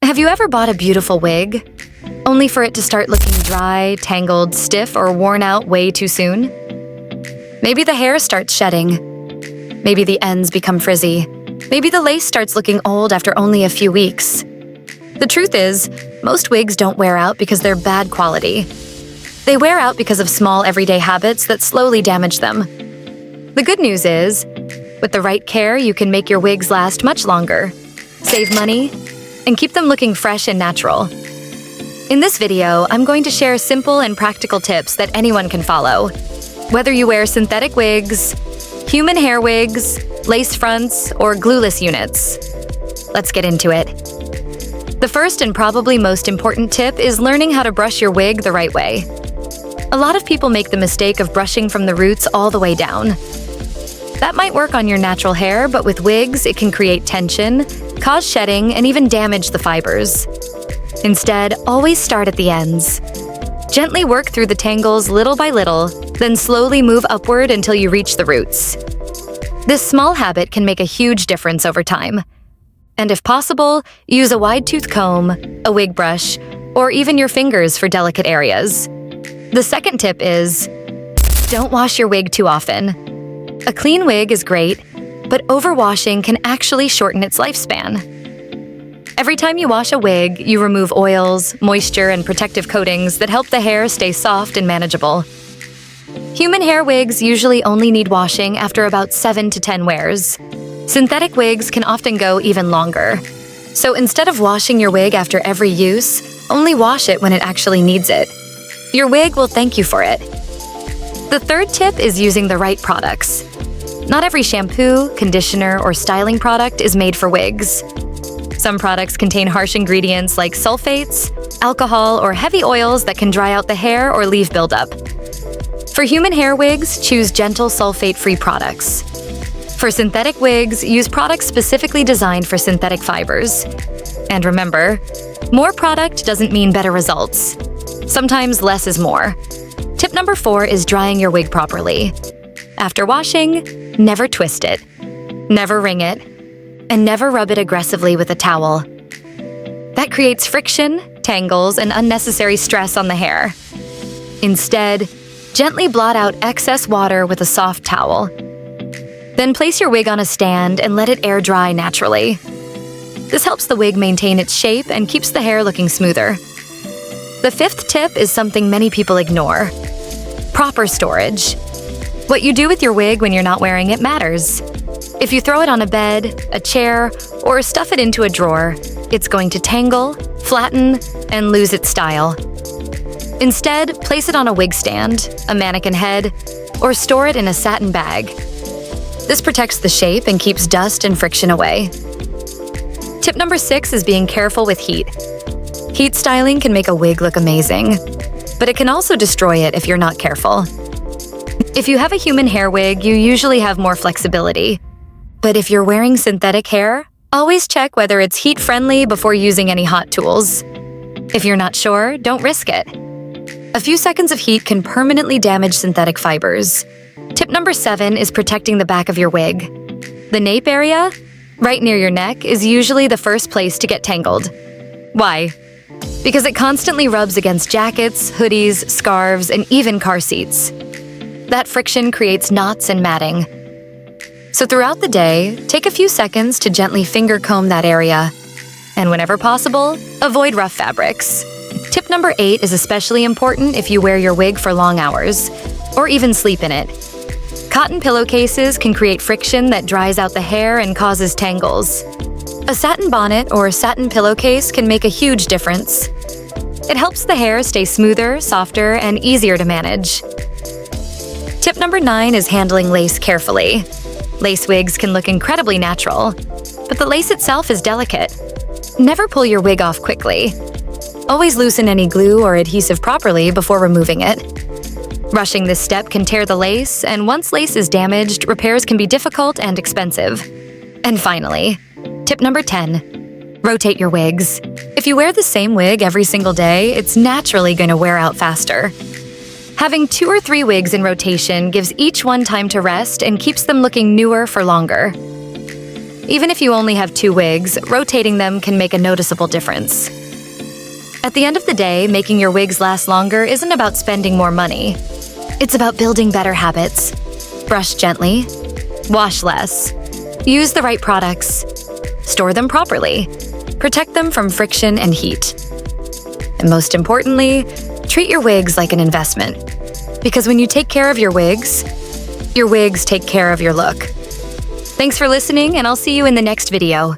Have you ever bought a beautiful wig, only for it to start looking dry, tangled, stiff, or worn out way too soon? Maybe the hair starts shedding. Maybe the ends become frizzy. Maybe the lace starts looking old after only a few weeks. The truth is, most wigs don't wear out because they're bad quality. They wear out because of small everyday habits that slowly damage them. The good news is, with the right care, you can make your wigs last much longer, save money, and keep them looking fresh and natural. In this video, I'm going to share simple and practical tips that anyone can follow. Whether you wear synthetic wigs, human hair wigs, lace fronts, or glueless units. Let's get into it. The first and probably most important tip is learning how to brush your wig the right way. A lot of people make the mistake of brushing from the roots all the way down. That might work on your natural hair, but with wigs, it can create tension, cause shedding, and even damage the fibers. Instead, always start at the ends. Gently work through the tangles little by little, then slowly move upward until you reach the roots. This small habit can make a huge difference over time. And if possible, use a wide-tooth comb, a wig brush, or even your fingers for delicate areas. The second tip is, don't wash your wig too often. A clean wig is great, but overwashing can actually shorten its lifespan. Every time you wash a wig, you remove oils, moisture, and protective coatings that help the hair stay soft and manageable. Human hair wigs usually only need washing after about 7 to 10 wears. Synthetic wigs can often go even longer. So instead of washing your wig after every use, only wash it when it actually needs it. Your wig will thank you for it. The third tip is using the right products. Not every shampoo, conditioner, or styling product is made for wigs. Some products contain harsh ingredients like sulfates, alcohol, or heavy oils that can dry out the hair or leave buildup. For human hair wigs, choose gentle sulfate-free products. For synthetic wigs, use products specifically designed for synthetic fibers. And remember, more product doesn't mean better results. Sometimes less is more. Tip number 4 is drying your wig properly. After washing, never twist it, never wring it, and never rub it aggressively with a towel. That creates friction, tangles, and unnecessary stress on the hair. Instead, gently blot out excess water with a soft towel. Then place your wig on a stand and let it air dry naturally. This helps the wig maintain its shape and keeps the hair looking smoother. The fifth tip is something many people ignore: proper storage. What you do with your wig when you're not wearing it matters. If you throw it on a bed, a chair, or stuff it into a drawer, it's going to tangle, flatten, and lose its style. Instead, place it on a wig stand, a mannequin head, or store it in a satin bag. This protects the shape and keeps dust and friction away. Tip number 6 is being careful with heat. Heat styling can make a wig look amazing, but it can also destroy it if you're not careful. If you have a human hair wig, you usually have more flexibility. But if you're wearing synthetic hair, always check whether it's heat-friendly before using any hot tools. If you're not sure, don't risk it. A few seconds of heat can permanently damage synthetic fibers. Tip number 7 is protecting the back of your wig. The nape area, right near your neck, is usually the first place to get tangled. Why? Because it constantly rubs against jackets, hoodies, scarves, and even car seats. That friction creates knots and matting. So throughout the day, take a few seconds to gently finger comb that area. And whenever possible, avoid rough fabrics. Tip number 8 is especially important if you wear your wig for long hours, or even sleep in it. Cotton pillowcases can create friction that dries out the hair and causes tangles. A satin bonnet or satin pillowcase can make a huge difference. It helps the hair stay smoother, softer, and easier to manage. Tip number 9 is handling lace carefully. Lace wigs can look incredibly natural, but the lace itself is delicate. Never pull your wig off quickly. Always loosen any glue or adhesive properly before removing it. Rushing this step can tear the lace, and once lace is damaged, repairs can be difficult and expensive. And finally, tip number 10, rotate your wigs. If you wear the same wig every single day, it's naturally going to wear out faster. Having 2 or 3 wigs in rotation gives each one time to rest and keeps them looking newer for longer. Even if you only have 2 wigs, rotating them can make a noticeable difference. At the end of the day, making your wigs last longer isn't about spending more money. It's about building better habits. Brush gently, wash less, use the right products, store them properly, protect them from friction and heat. And most importantly, treat your wigs like an investment. Because when you take care of your wigs take care of your look. Thanks for listening, and I'll see you in the next video.